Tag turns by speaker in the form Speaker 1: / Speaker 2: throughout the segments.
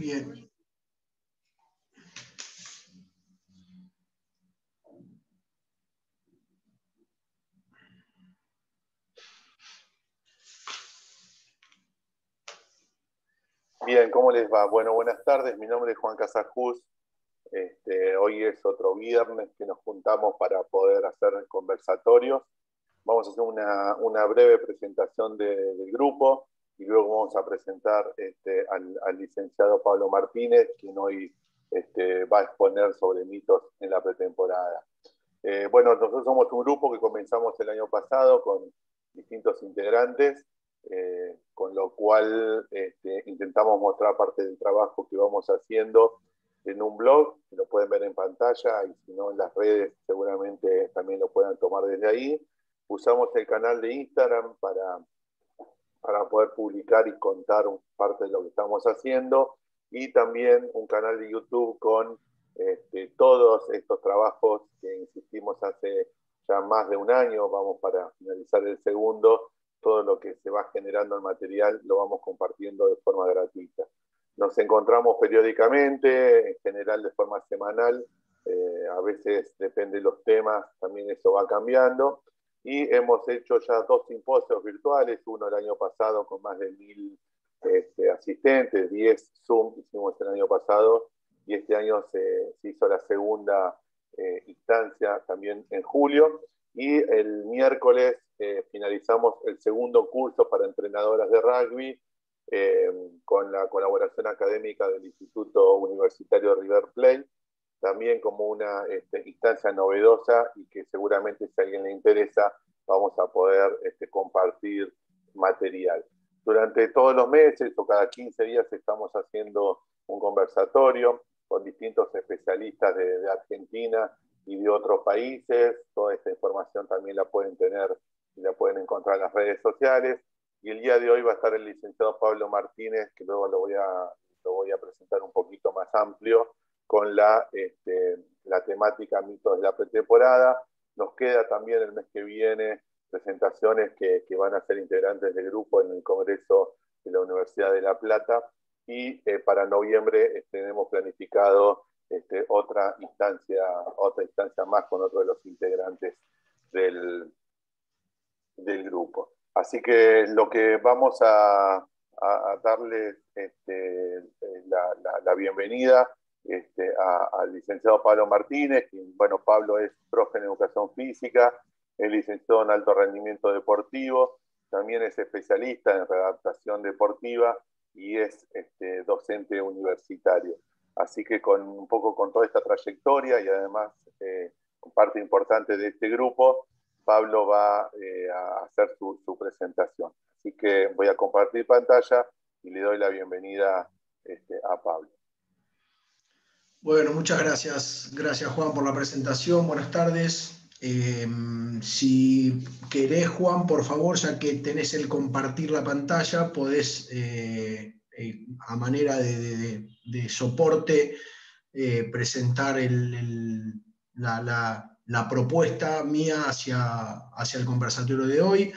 Speaker 1: Bien.
Speaker 2: Bien, ¿cómo les va? Bueno, buenas tardes, mi nombre es Juan Casajus. Hoy es otro viernes que nos juntamos para poder hacer conversatorios. Vamos a hacer una breve presentación del grupo y luego vamos a presentar al licenciado Pablo Martínez, quien hoy va a exponer sobre mitos en la pretemporada. Bueno, nosotros somos un grupo que comenzamos el año pasado con distintos integrantes, con lo cual intentamos mostrar parte del trabajo que vamos haciendo en un blog, que lo pueden ver en pantalla, y si no en las redes seguramente también lo puedan tomar desde ahí. Usamos el canal de Instagram para poder publicar y contar parte de lo que estamos haciendo, y también un canal de YouTube con todos estos trabajos que insistimos hace ya más de un año, vamos para finalizar el segundo. Todo lo que se va generando en material lo vamos compartiendo de forma gratuita. Nos encontramos periódicamente, en general de forma semanal, a veces depende de los temas, también eso va cambiando, y hemos hecho ya 2 simposios virtuales, uno el año pasado con más de 1000 asistentes, 10 Zoom hicimos el año pasado, y este año se hizo la segunda instancia también en julio, y el miércoles finalizamos el segundo curso para entrenadoras de rugby con la colaboración académica del Instituto Universitario River Plate, también como una instancia novedosa, y que seguramente, si a alguien le interesa, vamos a poder compartir material. Durante todos los meses o cada 15 días estamos haciendo un conversatorio con distintos especialistas de Argentina y de otros países. Toda esta información también la pueden tener y la pueden encontrar en las redes sociales. Y el día de hoy va a estar el licenciado Pablo Martínez, que luego lo voy a presentar un poquito más amplio, con la temática mitos de la pretemporada. Nos queda también el mes que viene presentaciones que van a ser integrantes del grupo en el Congreso de la Universidad de La Plata, y para noviembre tenemos planificado otra instancia más con otro de los integrantes del grupo. Así que lo que vamos a darle la bienvenida al licenciado Pablo Martínez, quien, bueno, Pablo es profe en educación física, es licenciado en alto rendimiento deportivo, también es especialista en readaptación deportiva y es docente universitario. Así que un poco con toda esta trayectoria y además parte importante de este grupo, Pablo va a hacer su presentación. Así que voy a compartir pantalla y le doy la bienvenida a Pablo.
Speaker 1: Bueno, muchas gracias. Gracias, Juan, por la presentación. Buenas tardes. Si querés, Juan, por favor, ya que tenés el compartir la pantalla, podés, a manera de soporte, presentar la propuesta mía hacia el conversatorio de hoy.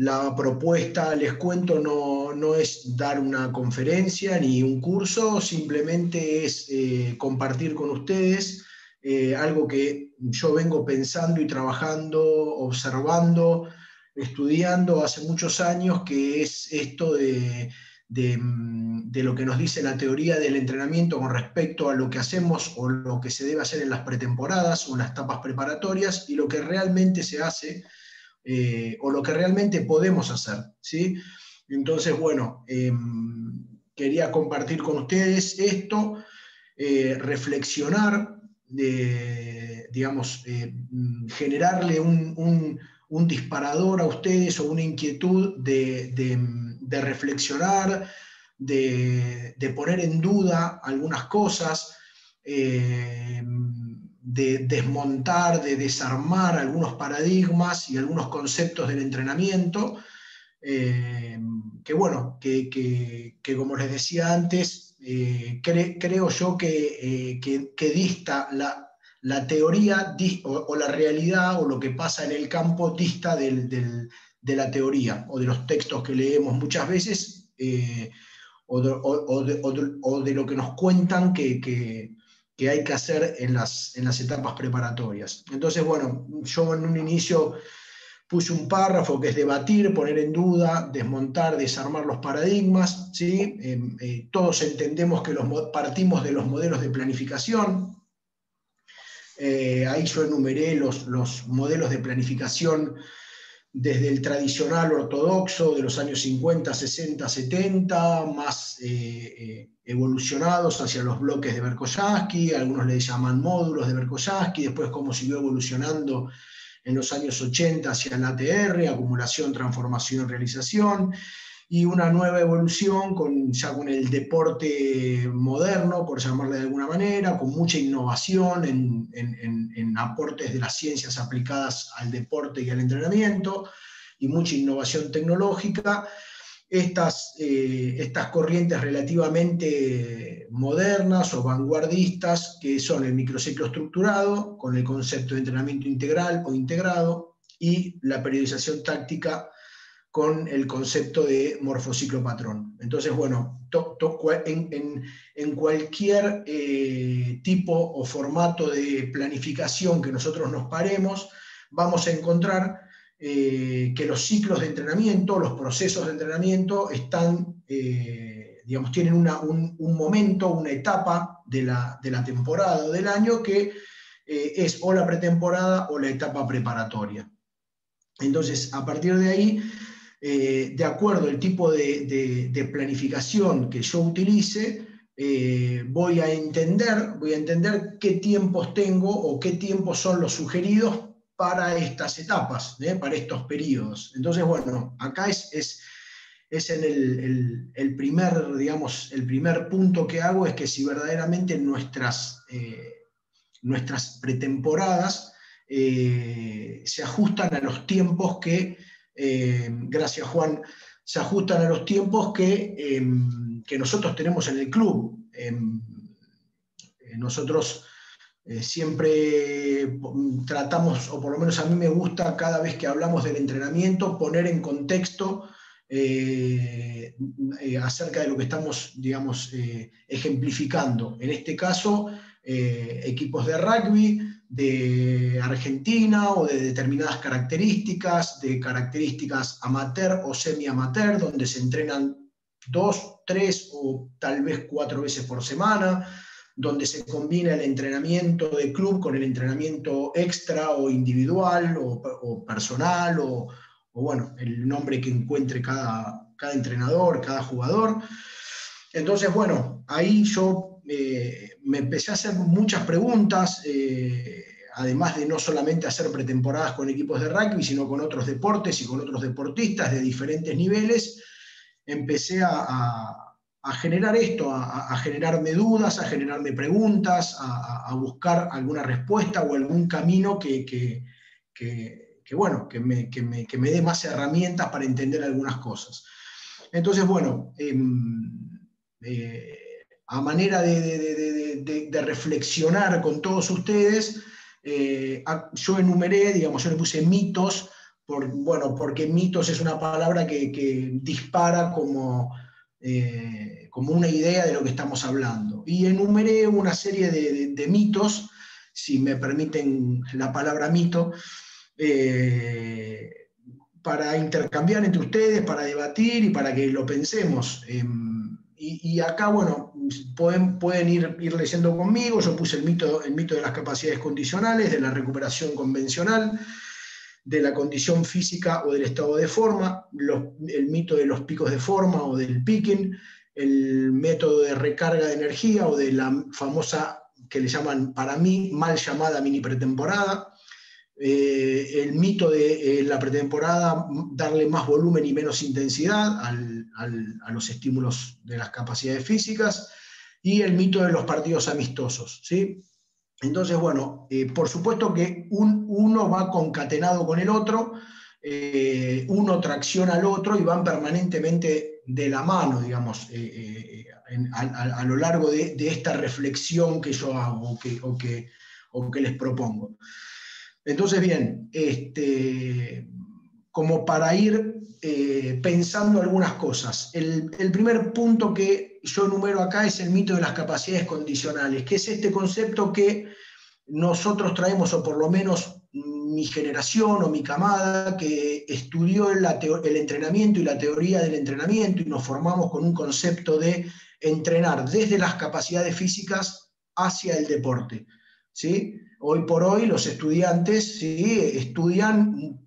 Speaker 1: La propuesta, les cuento, no es dar una conferencia ni un curso, simplemente es compartir con ustedes algo que yo vengo pensando y trabajando, observando, estudiando hace muchos años, que es esto de lo que nos dice la teoría del entrenamiento con respecto a lo que hacemos o lo que se debe hacer en las pretemporadas o en las etapas preparatorias, y lo que realmente se hace o lo que realmente podemos hacer, ¿sí? Entonces, bueno, quería compartir con ustedes esto, reflexionar, digamos, generarle un disparador a ustedes o una inquietud de reflexionar, de poner en duda algunas cosas, de desmontar, de desarmar algunos paradigmas y algunos conceptos del entrenamiento, que bueno, que como les decía antes, creo yo que dista la teoría o la realidad o lo que pasa en el campo dista de la teoría o de los textos que leemos muchas veces, o de lo que nos cuentan que hay que hacer en las etapas preparatorias. Entonces, bueno, yo en un inicio puse un párrafo que es debatir, poner en duda, desmontar, desarmar los paradigmas, ¿sí? Todos entendemos que partimos de los modelos de planificación. Ahí yo enumeré los modelos de planificación desde el tradicional ortodoxo de los años 50, 60, 70, más evolucionados hacia los bloques de Berkoyanski, algunos le llaman módulos de Berkoyanski, después cómo siguió evolucionando en los años 80 hacia el ATR, acumulación, transformación, realización, y una nueva evolución ya con el deporte moderno, por llamarle de alguna manera, con mucha innovación en aportes de las ciencias aplicadas al deporte y al entrenamiento, y mucha innovación tecnológica. Estas corrientes relativamente modernas o vanguardistas, que son el microciclo estructurado, con el concepto de entrenamiento integral o integrado, y la periodización táctica con el concepto de morfociclo patrón. Entonces, bueno, en cualquier tipo o formato de planificación que nosotros nos paremos, vamos a encontrar que los ciclos de entrenamiento, los procesos de entrenamiento están, digamos, tienen un momento, una etapa de la temporada o del año que es o la pretemporada o la etapa preparatoria. Entonces, a partir de ahí, de acuerdo al tipo de planificación que yo utilice, voy a entender qué tiempos tengo o qué tiempos son los sugeridos para estas etapas, para estos periodos. Entonces, bueno, acá es en el primer punto que hago, es que si verdaderamente nuestras pretemporadas se ajustan a los tiempos que, gracias Juan, se ajustan a los tiempos que nosotros tenemos en el club. Nosotros siempre tratamos, o por lo menos a mí me gusta, cada vez que hablamos del entrenamiento, poner en contexto acerca de lo que estamos, digamos, ejemplificando. En este caso, equipos de rugby de Argentina o de determinadas características, de características amateur o semi-amateur, donde se entrenan 2, 3 o tal vez 4 veces por semana, donde se combina el entrenamiento de club con el entrenamiento extra o individual o personal o bueno, el nombre que encuentre cada entrenador, cada jugador. Entonces, bueno, ahí yo me empecé a hacer muchas preguntas, además de no solamente hacer pretemporadas con equipos de rugby, sino con otros deportes y con otros deportistas de diferentes niveles. Empecé a generar esto, a generarme dudas, a generarme preguntas, a buscar alguna respuesta o algún camino que me dé más herramientas para entender algunas cosas. Entonces, bueno, a manera de reflexionar con todos ustedes, yo enumeré, digamos, yo le puse mitos, porque mitos es una palabra que dispara como una idea de lo que estamos hablando. Y enumeré una serie de mitos, si me permiten la palabra mito, para intercambiar entre ustedes, para debatir y para que lo pensemos. Y acá, bueno, pueden ir leyendo conmigo. Yo puse el mito de las capacidades condicionales, de la recuperación convencional, de la condición física o del estado de forma, el mito de los picos de forma o del picking, el método de recarga de energía o de la famosa, que le llaman, para mí, mal llamada mini pretemporada, el mito de la pretemporada, darle más volumen y menos intensidad a los estímulos de las capacidades físicas, y el mito de los partidos amistosos, ¿sí? Entonces, bueno, por supuesto que uno va concatenado con el otro, uno tracciona al otro y van permanentemente de la mano, digamos, a lo largo de esta reflexión que yo hago o que les propongo. Entonces, bien, como para ir pensando algunas cosas. El primer punto que yo enumero acá es el mito de las capacidades condicionales, que es este concepto que nosotros traemos, o por lo menos mi generación o mi camada, que estudió el entrenamiento y la teoría del entrenamiento, y nos formamos con un concepto de entrenar desde las capacidades físicas hacia el deporte, ¿sí? Hoy por hoy los estudiantes, ¿sí?, estudian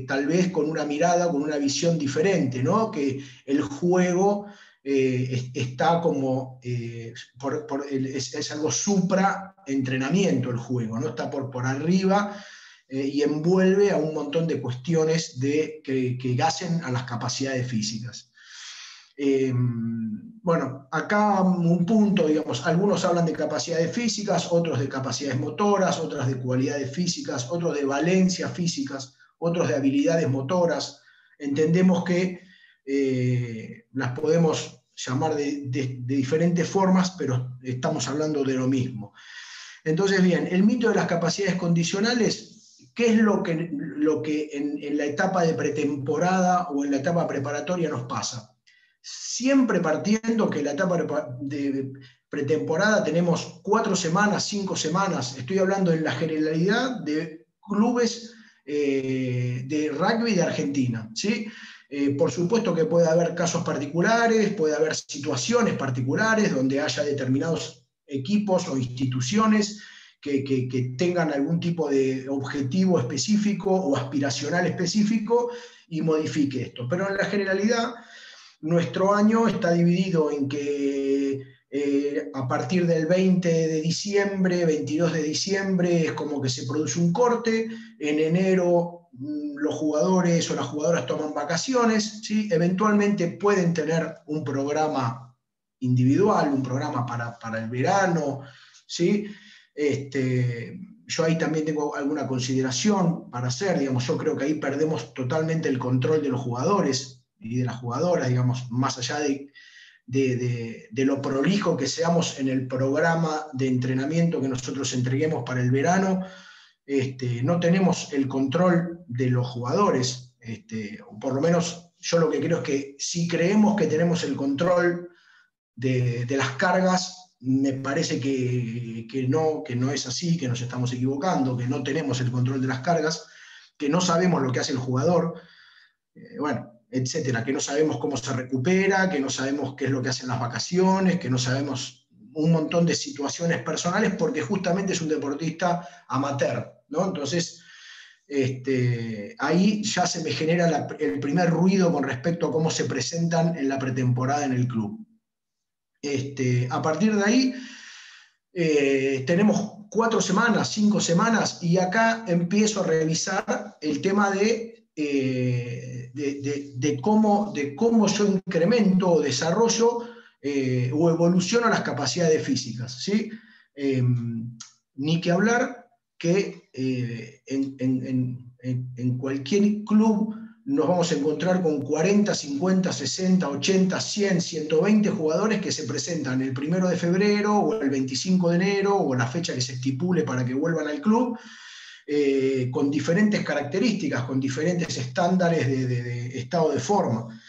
Speaker 1: tal vez con una mirada, con una visión diferente, ¿no? Que el juego está como, es algo supra entrenamiento el juego, ¿no? Está por arriba y envuelve a un montón de cuestiones que hacen a las capacidades físicas. Bueno, acá un punto, digamos, algunos hablan de capacidades físicas, otros de capacidades motoras, otras de cualidades físicas, otros de valencias físicas, otros de habilidades motoras. Entendemos que las podemos llamar de diferentes formas, pero estamos hablando de lo mismo. Entonces, bien, el mito de las capacidades condicionales, ¿qué es lo que en la etapa de pretemporada o en la etapa preparatoria nos pasa? Siempre partiendo que la etapa de pretemporada tenemos 4 semanas, 5 semanas, estoy hablando en la generalidad de clubes de rugby de Argentina, ¿sí? Por supuesto que puede haber casos particulares, puede haber situaciones particulares donde haya determinados equipos o instituciones que tengan algún tipo de objetivo específico o aspiracional específico y modifique esto. Pero en la generalidad, nuestro año está dividido en que a partir del 20 de diciembre, 22 de diciembre, es como que se produce un corte. En enero los jugadores o las jugadoras toman vacaciones, ¿sí? Eventualmente pueden tener un programa individual, un programa para el verano, ¿sí? Yo ahí también tengo alguna consideración para hacer, digamos, yo creo que ahí perdemos totalmente el control de los jugadores y de las jugadoras, digamos, más allá de lo prolijo que seamos en el programa de entrenamiento que nosotros entreguemos para el verano, no tenemos el control de los jugadores, o por lo menos yo lo que creo es que si creemos que tenemos el control de las cargas, me parece que no es así, que nos estamos equivocando, que no tenemos el control de las cargas, que no sabemos lo que hace el jugador, bueno, etcétera, que no sabemos cómo se recupera, que no sabemos qué es lo que hacen las vacaciones, que no sabemos un montón de situaciones personales, porque justamente es un deportista amateur, ¿no? Entonces, ahí ya se me genera el primer ruido con respecto a cómo se presentan en la pretemporada en el club. A partir de ahí, tenemos 4 semanas, 5 semanas, y acá empiezo a revisar el tema de cómo yo incremento o desarrollo o evoluciono las capacidades físicas, ¿sí? Ni que hablar que en cualquier club nos vamos a encontrar con 40, 50, 60, 80, 100, 120 jugadores que se presentan el 1 de febrero o el 25 de enero o la fecha que se estipule para que vuelvan al club, con diferentes características, con diferentes estándares de estado de forma.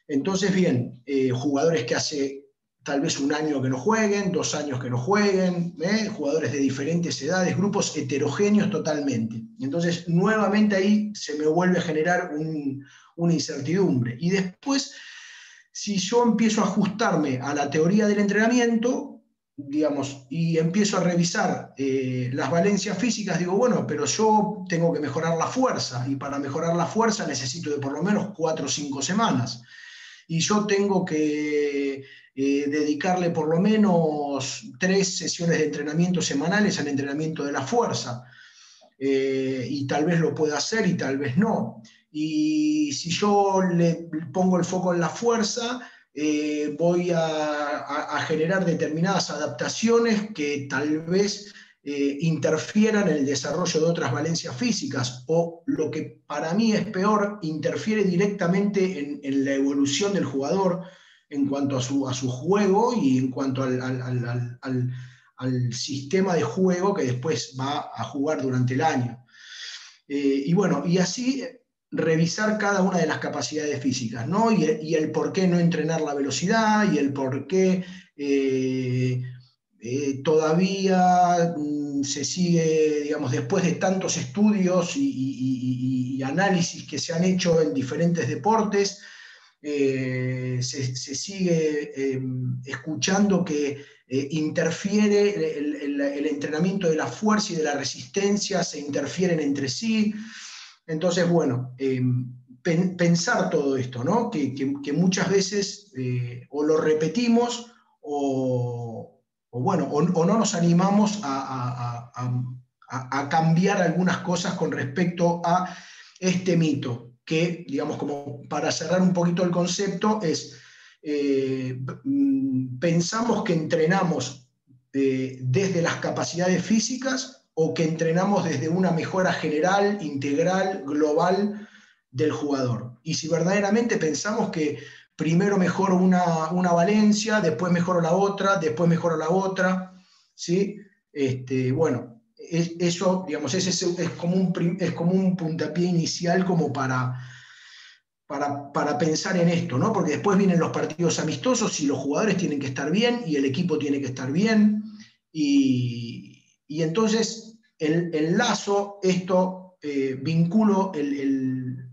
Speaker 1: Entonces, bien, jugadores que hace tal vez 1 año que no jueguen, 2 años que no jueguen, jugadores de diferentes edades, grupos heterogéneos totalmente. Entonces, nuevamente ahí se me vuelve a generar una incertidumbre. Y después, si yo empiezo a ajustarme a la teoría del entrenamiento, digamos, y empiezo a revisar las valencias físicas, digo, bueno, pero yo tengo que mejorar la fuerza, y para mejorar la fuerza necesito de por lo menos 4 o 5 semanas. Y yo tengo que dedicarle por lo menos 3 sesiones de entrenamiento semanales al entrenamiento de la fuerza. Y tal vez lo pueda hacer y tal vez no. Y si yo le pongo el foco en la fuerza, voy a generar determinadas adaptaciones que tal vez interfieran en el desarrollo de otras valencias físicas, o lo que para mí es peor, interfiere directamente en la evolución del jugador en cuanto a su juego y en cuanto al sistema de juego que después va a jugar durante el año. Y bueno, y así revisar cada una de las capacidades físicas, ¿no? Y el por qué no entrenar la velocidad, y el por qué todavía se sigue, digamos, después de tantos estudios y análisis que se han hecho en diferentes deportes, se sigue escuchando que interfiere el entrenamiento de la fuerza y de la resistencia, se interfieren entre sí. Entonces, bueno, pensar todo esto, ¿no? Que muchas veces o lo repetimos o no nos animamos a cambiar algunas cosas con respecto a este mito, que, digamos, como para cerrar un poquito el concepto, es pensamos que entrenamos desde las capacidades físicas o que entrenamos desde una mejora general, integral, global del jugador. Y si verdaderamente pensamos que primero mejoro una valencia, después mejoro la otra, después mejoro la otra, ¿sí? Bueno, eso, digamos, es como un puntapié inicial como para pensar en esto, ¿no? Porque después vienen los partidos amistosos y los jugadores tienen que estar bien y el equipo tiene que estar bien. Y entonces enlazo esto, vinculo el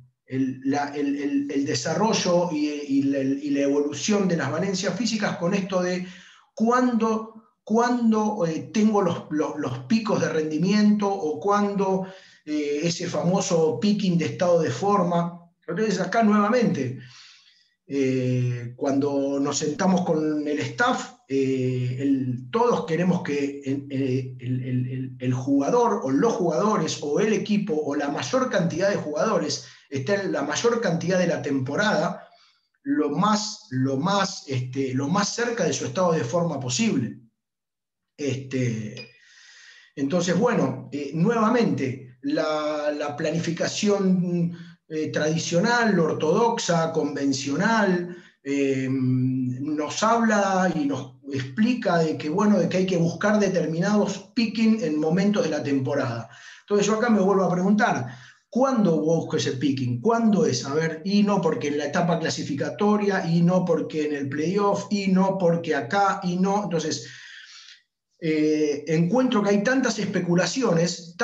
Speaker 1: desarrollo y la evolución de las valencias físicas con esto de cuándo tengo los picos de rendimiento o cuándo ese famoso picking de estado de forma. Entonces acá nuevamente, cuando nos sentamos con el staff, todos queremos que el jugador o los jugadores o el equipo o la mayor cantidad de jugadores estén la mayor cantidad de la temporada lo más cerca de su estado de forma posible. Entonces, bueno, nuevamente, la planificación tradicional, ortodoxa, convencional, nos habla y nos explica de que, bueno, de que hay que buscar determinados picking en momentos de la temporada. Entonces yo acá me vuelvo a preguntar, ¿cuándo busco ese picking? ¿Cuándo es? A ver, y no porque en la etapa clasificatoria, y no porque en el playoff, y no porque acá, y no. Entonces, encuentro que hay tantas especulaciones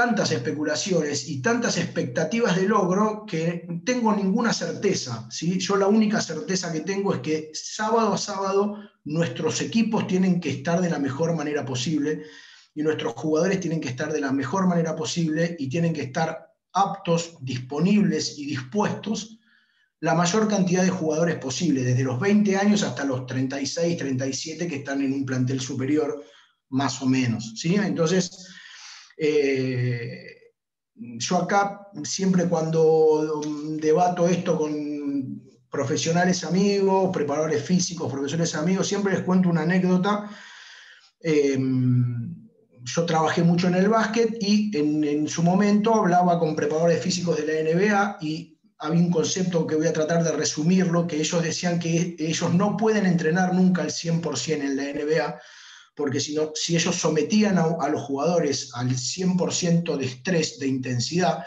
Speaker 1: y tantas expectativas de logro que tengo ninguna certeza, ¿sí? Yo la única certeza que tengo es que sábado a sábado nuestros equipos tienen que estar de la mejor manera posible y nuestros jugadores tienen que estar de la mejor manera posible y tienen que estar aptos, disponibles y dispuestos la mayor cantidad de jugadores posible, desde los 20 años hasta los 36, 37 que están en un plantel superior, más o menos, ¿sí? Entonces, yo acá siempre cuando debato esto con profesionales amigos, preparadores físicos, profesores amigos, siempre les cuento una anécdota. Yo trabajé mucho en el básquet y en su momento hablaba con preparadores físicos de la NBA y había un concepto que voy a tratar de resumirlo, que ellos decían que ellos no pueden entrenar nunca al 100% en la NBA, porque si ellos sometían a los jugadores al 100% de estrés, de intensidad,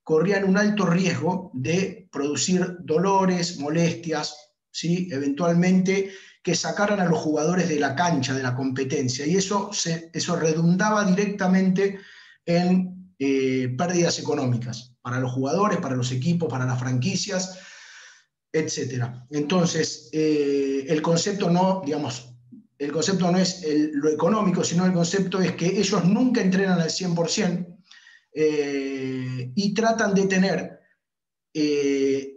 Speaker 1: corrían un alto riesgo de producir dolores, molestias, ¿sí? Eventualmente que sacaran a los jugadores de la cancha, de la competencia, y eso redundaba directamente en pérdidas económicas para los jugadores, para los equipos, para las franquicias, etc. Entonces, el concepto no es lo económico, sino el concepto es que ellos nunca entrenan al 100% y tratan de tener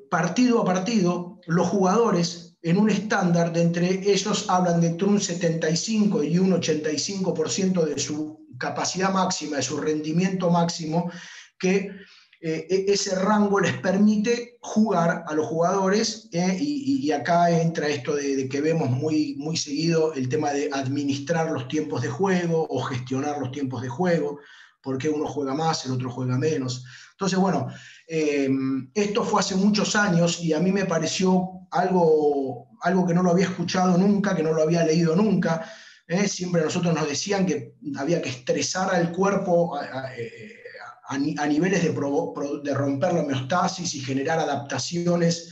Speaker 1: partido a partido los jugadores en un estándar de entre ellos, hablan de entre un 75 y un 85% de su capacidad máxima, de su rendimiento máximo, que ese rango les permite jugar a los jugadores, y acá entra esto de que vemos muy, muy seguido el tema de administrar los tiempos de juego o gestionar los tiempos de juego, porque uno juega más, el otro juega menos. Entonces, bueno, esto fue hace muchos años y a mí me pareció algo que no lo había escuchado nunca, que no lo había leído nunca. Siempre a nosotros nos decían que había que estresar al cuerpo a niveles de romper la homeostasis y generar adaptaciones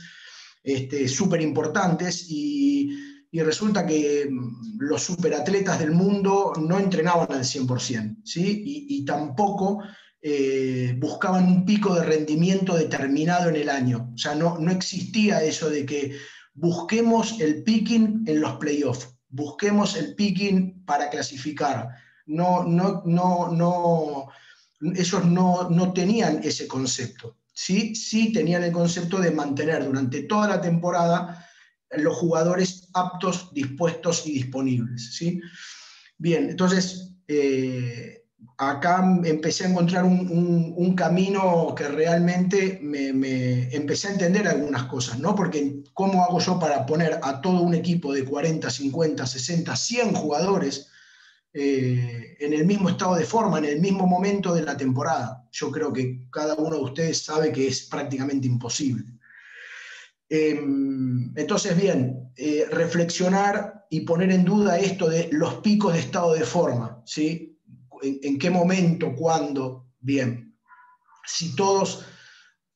Speaker 1: súper importantes, y resulta que los superatletas del mundo no entrenaban al 100%, ¿sí? Y tampoco buscaban un pico de rendimiento determinado en el año. O sea, no existía eso de que busquemos el picking en los playoffs, busquemos el picking para clasificar. Ellos no tenían ese concepto. Sí tenían el concepto de mantener durante toda la temporada los jugadores aptos, dispuestos y disponibles, ¿sí? Bien, entonces acá empecé a encontrar un camino que realmente me empecé a entender algunas cosas, ¿no? Porque ¿cómo hago yo para poner a todo un equipo de 40, 50, 60, 100 jugadores en el mismo estado de forma, en el mismo momento de la temporada? Yo creo que cada uno de ustedes sabe que es prácticamente imposible. Entonces, bien, reflexionar y poner en duda esto de los picos de estado de forma, ¿sí? ¿En qué momento? ¿Cuándo? Bien. Si todos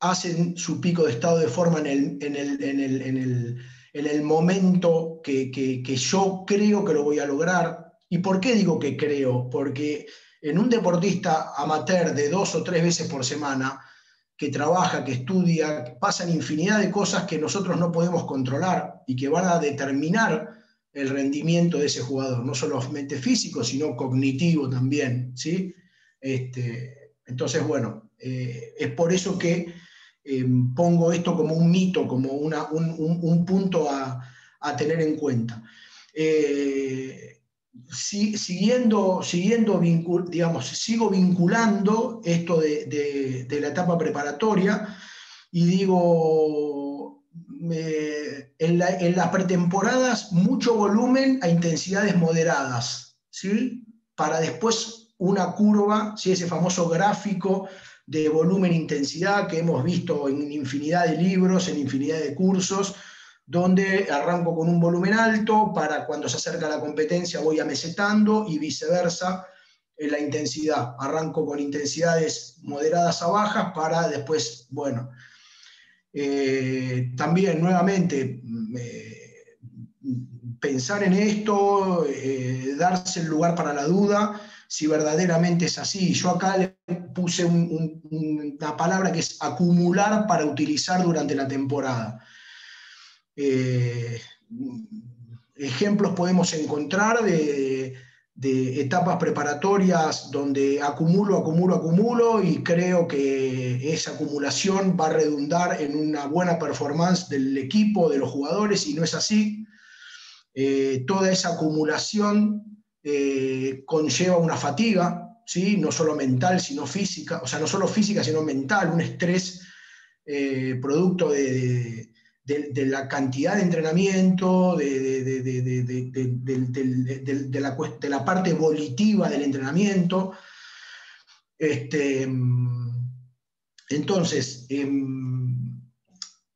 Speaker 1: hacen su pico de estado de forma en el momento que yo creo que lo voy a lograr. ¿Y por qué digo que creo? Porque en un deportista amateur de 2 o 3 veces por semana, que trabaja, que estudia, pasan infinidad de cosas que nosotros no podemos controlar y que van a determinar el rendimiento de ese jugador, no solamente físico, sino cognitivo también, ¿sí? Entonces, bueno, es por eso que pongo esto como un mito, como un punto a tener en cuenta. Sigo vinculando esto de la etapa preparatoria, y digo, en las pretemporadas mucho volumen a intensidades moderadas, ¿sí? Para después una curva, ¿sí? Ese famoso gráfico de volumen-intensidad que hemos visto en infinidad de libros, en infinidad de cursos, donde arranco con un volumen alto, para cuando se acerca la competencia voy amesetando, y viceversa en la intensidad. Arranco con intensidades moderadas a bajas para después, bueno, también nuevamente pensar en esto, darse el lugar para la duda, si verdaderamente es así. Yo acá le puse una palabra que es acumular para utilizar durante la temporada. Ejemplos podemos encontrar de etapas preparatorias donde acumulo, y creo que esa acumulación va a redundar en una buena performance del equipo, de los jugadores, y no es así. Toda esa acumulación conlleva una fatiga, ¿sí? No solo mental, sino física, o sea, no solo física, sino mental, un estrés producto de la cantidad de entrenamiento, de la parte volitiva del entrenamiento. Entonces,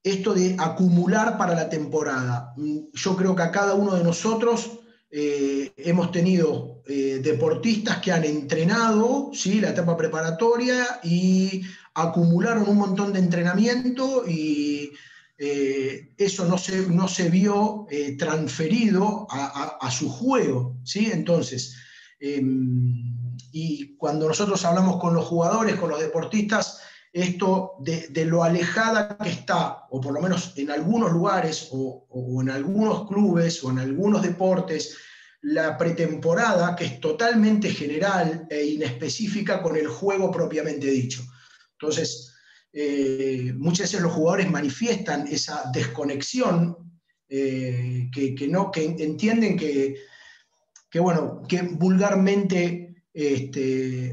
Speaker 1: esto de acumular para la temporada, yo creo que a cada uno de nosotros hemos tenido deportistas que han entrenado, ¿sí? La etapa preparatoria, y acumularon un montón de entrenamiento, y eso no se vio transferido a su juego, ¿sí? Entonces, y cuando nosotros hablamos con los jugadores, con los deportistas, esto de lo alejada que está, o por lo menos en algunos lugares, o en algunos clubes, o en algunos deportes, la pretemporada, que es totalmente general e inespecífica con el juego propiamente dicho. Entonces, muchas veces los jugadores manifiestan esa desconexión, que entienden que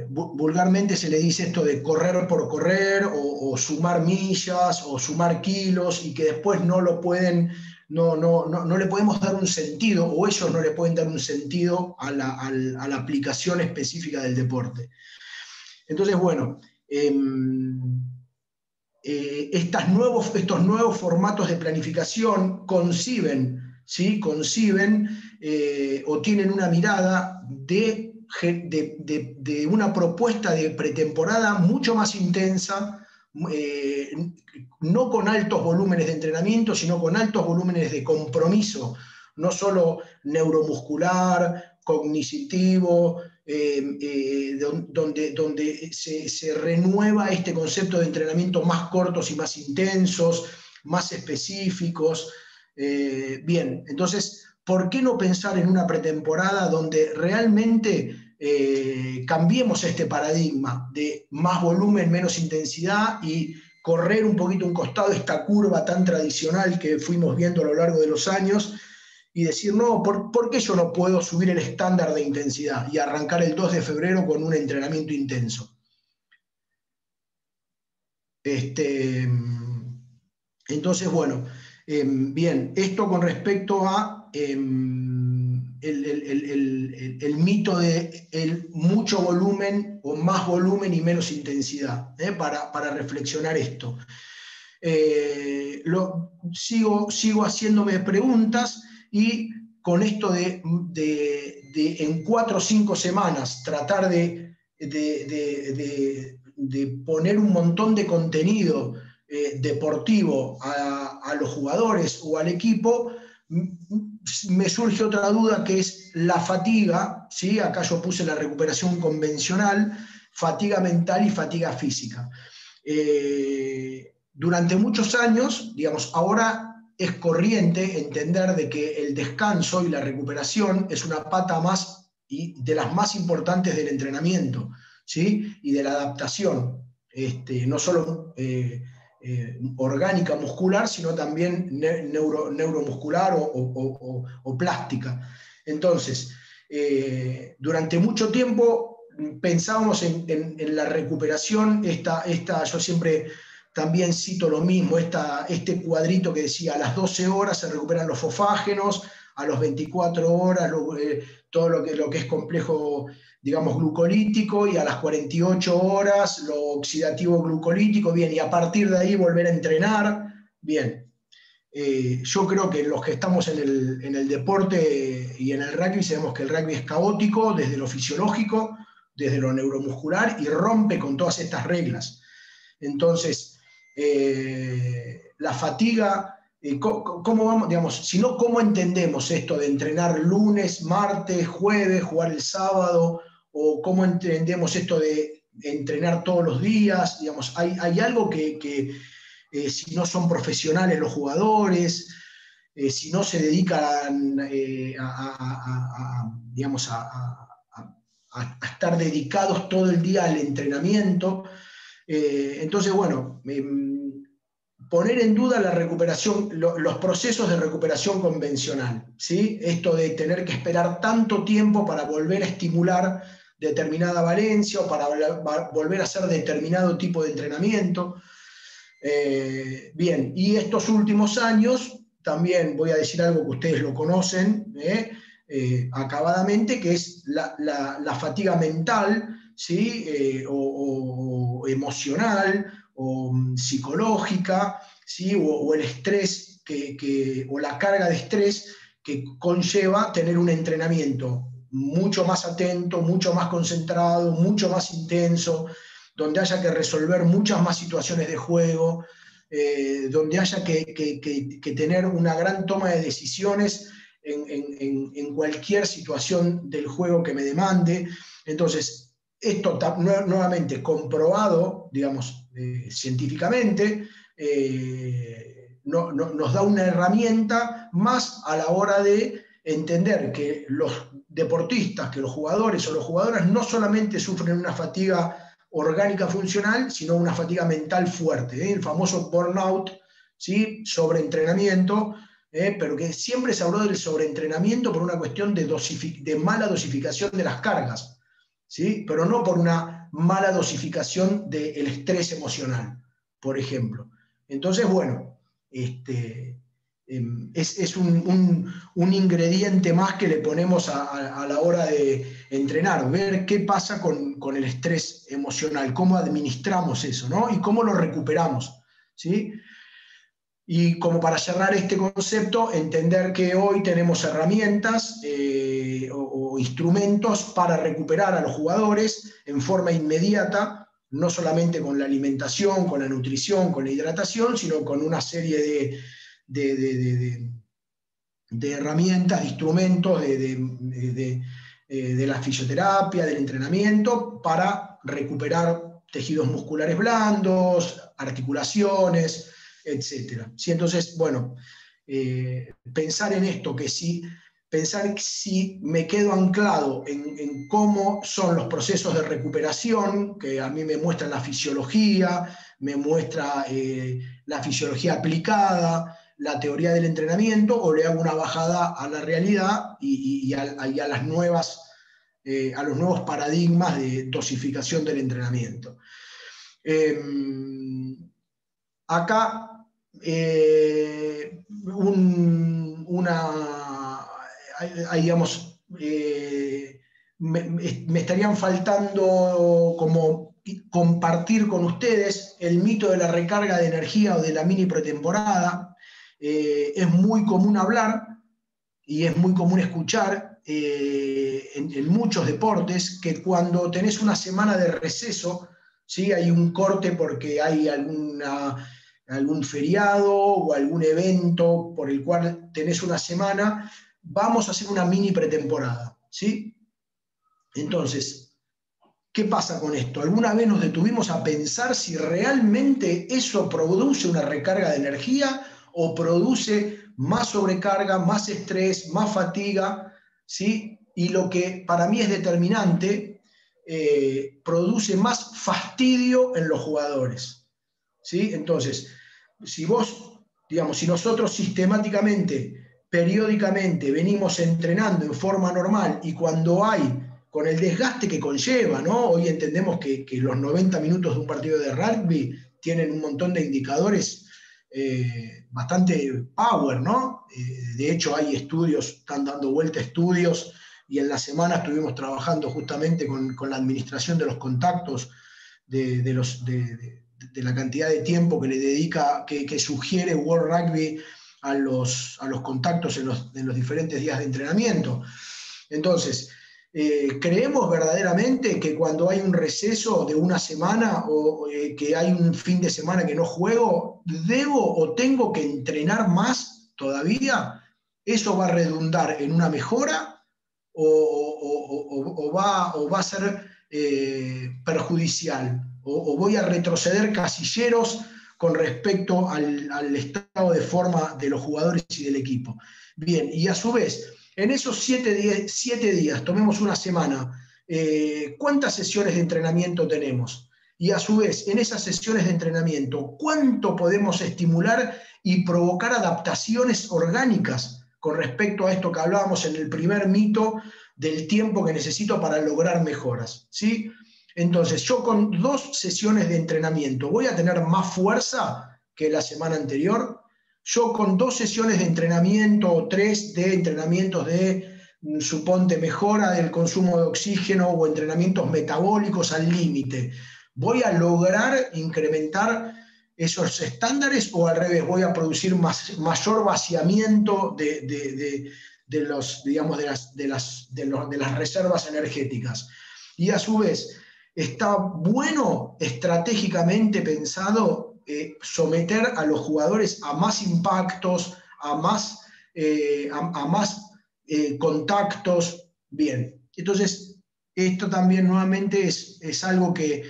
Speaker 1: vulgarmente se le dice esto de correr por correr, o sumar millas, o sumar kilos, y que después no le podemos dar un sentido, o ellos no le pueden dar un sentido a la aplicación específica del deporte. Entonces, bueno, estos nuevos formatos de planificación conciben o tienen una mirada de de una propuesta de pretemporada mucho más intensa, no con altos volúmenes de entrenamiento, sino con altos volúmenes de compromiso, no solo neuromuscular, cognitivo, donde se renueva este concepto de entrenamiento más cortos y más intensos, más específicos. Bien, entonces, ¿por qué no pensar en una pretemporada donde realmente cambiemos este paradigma de más volumen, menos intensidad y correr un poquito un costado esta curva tan tradicional que fuimos viendo a lo largo de los años y decir, no, ¿por qué yo no puedo subir el estándar de intensidad y arrancar el 2 de febrero con un entrenamiento intenso? Entonces, bueno, bien, esto con respecto a el mito de el mucho volumen o más volumen y menos intensidad, para reflexionar esto. Sigo haciéndome preguntas y con esto de en 4 o 5 semanas tratar de poner un montón de contenido deportivo a los jugadores o al equipo, me surge otra duda que es la fatiga, ¿sí? Acá yo puse la recuperación convencional, fatiga mental y fatiga física. Durante muchos años, digamos, ahora es corriente entender de que el descanso y la recuperación es una pata más y de las más importantes del entrenamiento, ¿sí? Y de la adaptación, no solo orgánica muscular, sino también neuromuscular o plástica. Entonces, durante mucho tiempo pensábamos en la recuperación, yo siempre también cito lo mismo, este cuadrito que decía a las 12 horas se recuperan los fosfágenos, a las 24 horas todo lo que es complejo, digamos, glucolítico, y a las 48 horas lo oxidativo glucolítico, bien, y a partir de ahí volver a entrenar, bien. Yo creo que los que estamos en el deporte y en el rugby sabemos que el rugby es caótico desde lo fisiológico, desde lo neuromuscular, y rompe con todas estas reglas. Entonces, la fatiga, ¿cómo vamos, digamos, si no, cómo entendemos esto de entrenar lunes, martes, jueves, jugar el sábado, o cómo entendemos esto de entrenar todos los días? Digamos, hay algo que si no son profesionales los jugadores, si no se dedican digamos, a estar dedicados todo el día al entrenamiento. Entonces, bueno, poner en duda la recuperación, los procesos de recuperación convencional, ¿sí? Esto de tener que esperar tanto tiempo para volver a estimular determinada valencia o para volver a hacer determinado tipo de entrenamiento. Bien, y estos últimos años, también voy a decir algo que ustedes lo conocen acabadamente, que es la fatiga mental, ¿sí? O emocional, o psicológica, ¿sí? O el estrés, o la carga de estrés que conlleva tener un entrenamiento mucho más atento, mucho más concentrado, mucho más intenso, donde haya que resolver muchas más situaciones de juego, donde haya que tener una gran toma de decisiones en cualquier situación del juego que me demande. Entonces, esto nuevamente comprobado, digamos, científicamente, nos da una herramienta más a la hora de entender que los deportistas, que los jugadores o las jugadoras no solamente sufren una fatiga orgánica funcional, sino una fatiga mental fuerte, el famoso burnout, ¿sí? Sobreentrenamiento, pero que siempre se habló del sobreentrenamiento por una cuestión de mala dosificación de las cargas, ¿sí? Pero no por una mala dosificación del estrés emocional, por ejemplo. Entonces, bueno, es un ingrediente más que le ponemos a la hora de entrenar, ver qué pasa con el estrés emocional, cómo administramos eso, ¿no? Y cómo lo recuperamos, ¿sí? Y como para cerrar este concepto, entender que hoy tenemos herramientas o instrumentos para recuperar a los jugadores en forma inmediata, no solamente con la alimentación, con la nutrición, con la hidratación, sino con una serie de herramientas, de instrumentos de la fisioterapia, del entrenamiento, para recuperar tejidos musculares blandos, articulaciones, etcétera. ¿Sí? Entonces, bueno, pensar en esto, pensar si me quedo anclado en cómo son los procesos de recuperación, que a mí me muestran la fisiología, me muestra la fisiología aplicada, la teoría del entrenamiento, o le hago una bajada a la realidad y a las nuevas, a los nuevos paradigmas de dosificación del entrenamiento. Acá digamos, me estarían faltando como compartir con ustedes el mito de la recarga de energía o de la mini pretemporada. Es muy común hablar y es muy común escuchar en muchos deportes que cuando tenés una semana de receso, ¿sí? Hay un corte porque hay algún feriado o algún evento por el cual tenés una semana, vamos a hacer una mini pretemporada, ¿sí? Entonces, ¿qué pasa con esto? ¿Alguna vez nos detuvimos a pensar si realmente eso produce una recarga de energía o produce más sobrecarga, más estrés, más fatiga? ¿Sí? Y lo que para mí es determinante, produce más fastidio en los jugadores, ¿sí? Entonces, si nosotros sistemáticamente, periódicamente venimos entrenando en forma normal y cuando hay, con el desgaste que conlleva, ¿no? Hoy entendemos que los 90 minutos de un partido de rugby tienen un montón de indicadores bastante power, ¿no? De hecho, hay estudios, están dando vuelta estudios, y en la semana estuvimos trabajando justamente con la administración de los contactos, de la cantidad de tiempo que le dedica, que sugiere World Rugby a los contactos en los diferentes días de entrenamiento. Entonces, ¿creemos verdaderamente que cuando hay un receso de una semana o que hay un fin de semana que no juego, debo o tengo que entrenar más todavía? ¿Eso va a redundar en una mejora o va a ser perjudicial? ¿O voy a retroceder casilleros con respecto al estado de forma de los jugadores y del equipo? Bien, y a su vez, en esos 7 días, tomemos una semana, ¿cuántas sesiones de entrenamiento tenemos? Y a su vez, en esas sesiones de entrenamiento, ¿cuánto podemos estimular y provocar adaptaciones orgánicas con respecto a esto que hablábamos en el primer mito del tiempo que necesito para lograr mejoras? ¿Sí? Entonces, yo con 2 sesiones de entrenamiento, ¿voy a tener más fuerza que la semana anterior? Yo con 2 sesiones de entrenamiento o 3 de entrenamientos de, suponte, mejora del consumo de oxígeno o entrenamientos metabólicos al límite, ¿voy a lograr incrementar esos estándares o al revés, voy a producir mayor vaciamiento de las reservas energéticas? Y a su vez, ¿está bueno estratégicamente pensado someter a los jugadores a más impactos, a más contactos? Bien, entonces esto también nuevamente es algo que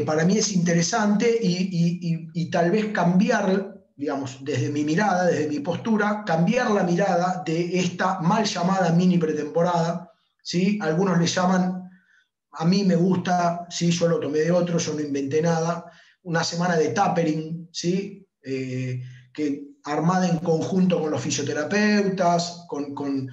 Speaker 1: para mí es interesante y tal vez cambiar, digamos, desde mi mirada, desde mi postura, cambiar la mirada de esta mal llamada mini pretemporada, ¿sí? Algunos le llaman, a mí me gusta, ¿sí? Yo lo tomé de otro, yo no inventé nada, una semana de tapering, ¿sí? Que armada en conjunto con los fisioterapeutas, con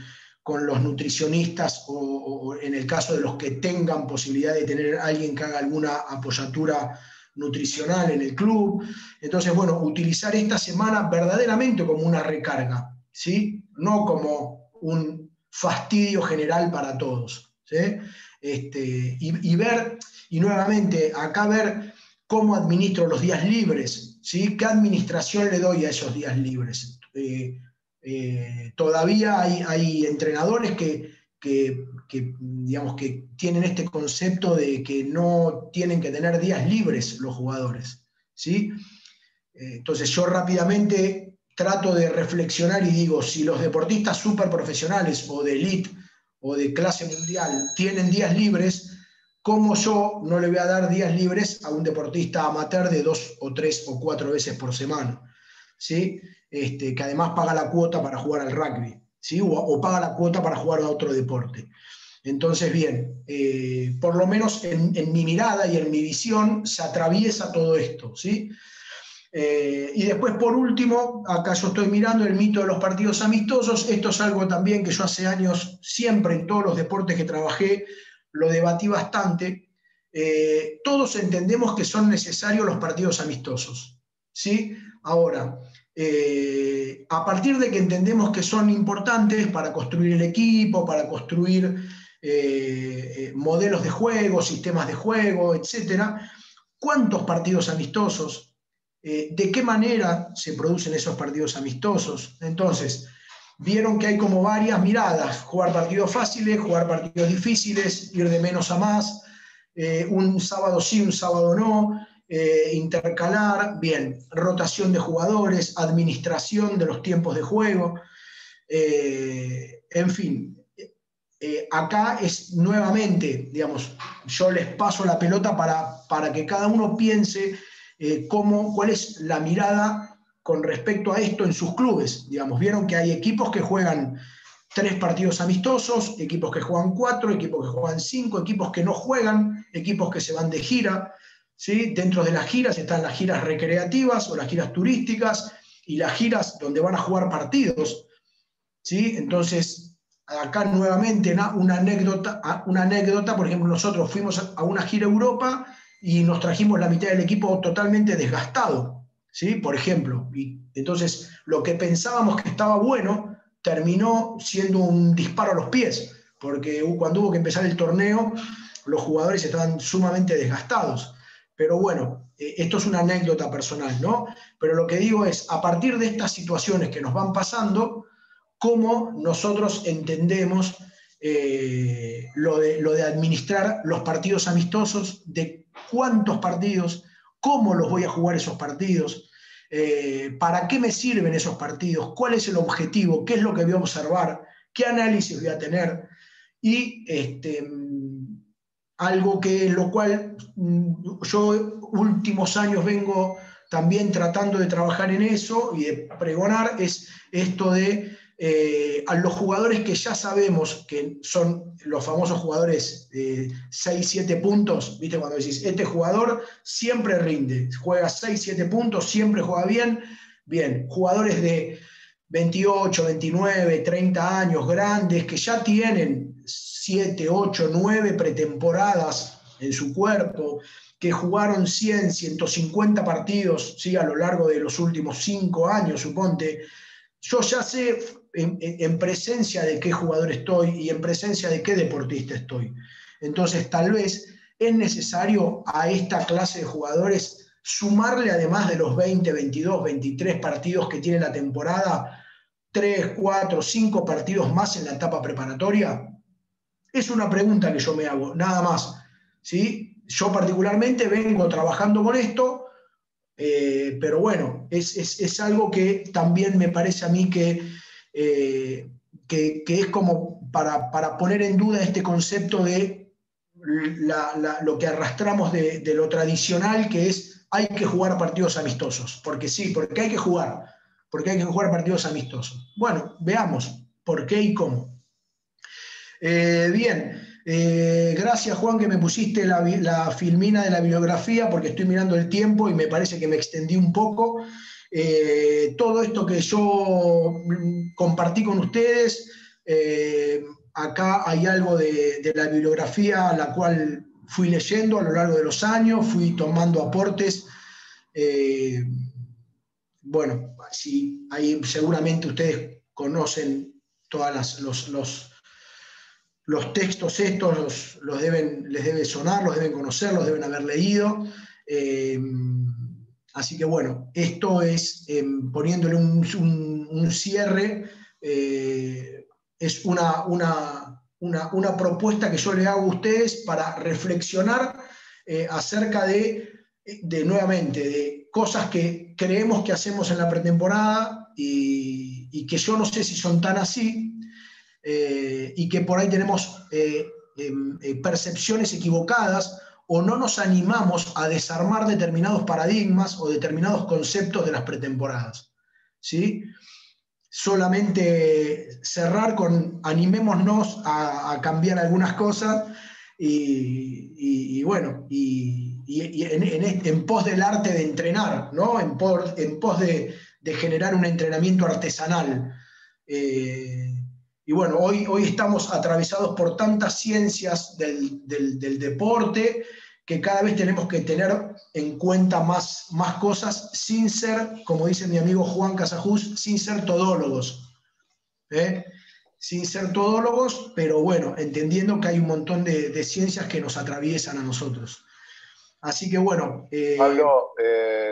Speaker 1: los nutricionistas o en el caso de los que tengan posibilidad de tener alguien que haga alguna apoyatura nutricional en el club. Entonces, bueno, utilizar esta semana verdaderamente como una recarga, ¿sí? No como un fastidio general para todos, ¿sí? Y ver, y nuevamente acá ver cómo administro los días libres, ¿sí? ¿Qué administración le doy a esos días libres? Todavía hay entrenadores digamos, que tienen este concepto de que no tienen que tener días libres los jugadores, ¿sí? Entonces yo rápidamente trato de reflexionar y digo, si los deportistas súper profesionales o de elite o de clase mundial tienen días libres, ¿cómo yo no le voy a dar días libres a un deportista amateur de 2 o 3 o 4 veces por semana? ¿Sí? Que además paga la cuota para jugar al rugby, ¿sí? O paga la cuota para jugar a otro deporte. Entonces, bien, por lo menos en mi mirada y en mi visión se atraviesa todo esto, ¿sí? Y después, por último, acá yo estoy mirando el mito de los partidos amistosos. Esto es algo también que yo hace años, siempre en todos los deportes que trabajé, lo debatí bastante. Todos entendemos que son necesarios los partidos amistosos, ¿sí? Ahora, a partir de que entendemos que son importantes para construir el equipo, para construir modelos de juego, sistemas de juego, etcétera, ¿cuántos partidos amistosos? ¿De qué manera se producen esos partidos amistosos? Entonces, vieron que hay como varias miradas: jugar partidos fáciles, jugar partidos difíciles, ir de menos a más, un sábado sí, un sábado no, intercalar, bien, rotación de jugadores, administración de los tiempos de juego, en fin. Acá es nuevamente, digamos, yo les paso la pelota para que cada uno piense cuál es la mirada con respecto a esto en sus clubes. Digamos, vieron que hay equipos que juegan 3 partidos amistosos, equipos que juegan 4, equipos que juegan 5, equipos que no juegan, equipos que se van de gira, ¿sí? Dentro de las giras están las giras recreativas o las giras turísticas y las giras donde van a jugar partidos, ¿sí? Entonces, acá nuevamente una anécdota, por ejemplo, nosotros fuimos a una gira a Europa y nos trajimos la mitad del equipo totalmente desgastado, ¿sí? Por ejemplo. Y entonces, lo que pensábamos que estaba bueno terminó siendo un disparo a los pies, porque cuando hubo que empezar el torneo, los jugadores estaban sumamente desgastados. Pero bueno, esto es una anécdota personal, ¿no? Pero lo que digo es, a partir de estas situaciones que nos van pasando, cómo nosotros entendemos lo de administrar los partidos amistosos, de cuántos partidos, cómo los voy a jugar esos partidos, para qué me sirven esos partidos, cuál es el objetivo, qué es lo que voy a observar, qué análisis voy a tener, y algo que lo cual yo últimos años vengo también tratando de trabajar en eso y de pregonar, es esto de a los jugadores que ya sabemos que son los famosos jugadores 6-7 puntos, ¿viste? Cuando decís, este jugador siempre rinde, juega 6-7 puntos, siempre juega bien, bien, jugadores de 28, 29, 30 años, grandes, que ya tienen 7, 8, 9 pretemporadas en su cuerpo, que jugaron 100, 150 partidos, ¿sí? A lo largo de los últimos 5 años, suponte. Yo ya sé en presencia de qué jugador estoy y en presencia de qué deportista estoy. Entonces, tal vez es necesario a esta clase de jugadores sumarle, además de los 20, 22, 23 partidos que tiene la temporada, 3, 4, 5 partidos más en la etapa preparatoria. Es una pregunta que yo me hago, nada más, ¿sí? Yo particularmente vengo trabajando con esto, pero bueno, es algo que también me parece a mí que es como para poner en duda este concepto de lo que arrastramos de lo tradicional, que es hay que jugar partidos amistosos, porque sí, porque hay que jugar partidos amistosos. Bueno, veamos por qué y cómo. Bien, gracias Juan que me pusiste la filmina de la bibliografía, porque estoy mirando el tiempo y me parece que me extendí un poco. Todo esto que yo compartí con ustedes, acá hay algo de la bibliografía, la cual fui leyendo a lo largo de los años, fui tomando aportes. Bueno, sí, ahí seguramente ustedes conocen todas los textos estos, les debe sonar, los deben conocer, los deben haber leído. Así que bueno, esto es, poniéndole un cierre, es una propuesta que yo le hago a ustedes para reflexionar acerca nuevamente, de cosas que creemos que hacemos en la pretemporada y que yo no sé si son tan así, y que por ahí tenemos percepciones equivocadas o no nos animamos a desarmar determinados paradigmas o determinados conceptos de las pretemporadas. ¿Sí? Solamente cerrar con animémonos a cambiar algunas cosas y bueno, en pos del arte de entrenar, ¿no? En pos de generar un entrenamiento artesanal. Y bueno, hoy estamos atravesados por tantas ciencias del deporte que cada vez tenemos que tener en cuenta más cosas sin ser, como dice mi amigo Juan Casajús, sin ser todólogos. ¿Eh? Sin ser todólogos, pero bueno, entendiendo que hay un montón de ciencias que nos atraviesan a nosotros. Así que bueno.
Speaker 2: Pablo,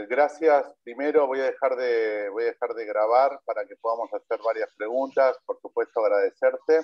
Speaker 2: gracias. Primero voy a dejar de grabar para que podamos hacer varias preguntas. Por supuesto, agradecerte.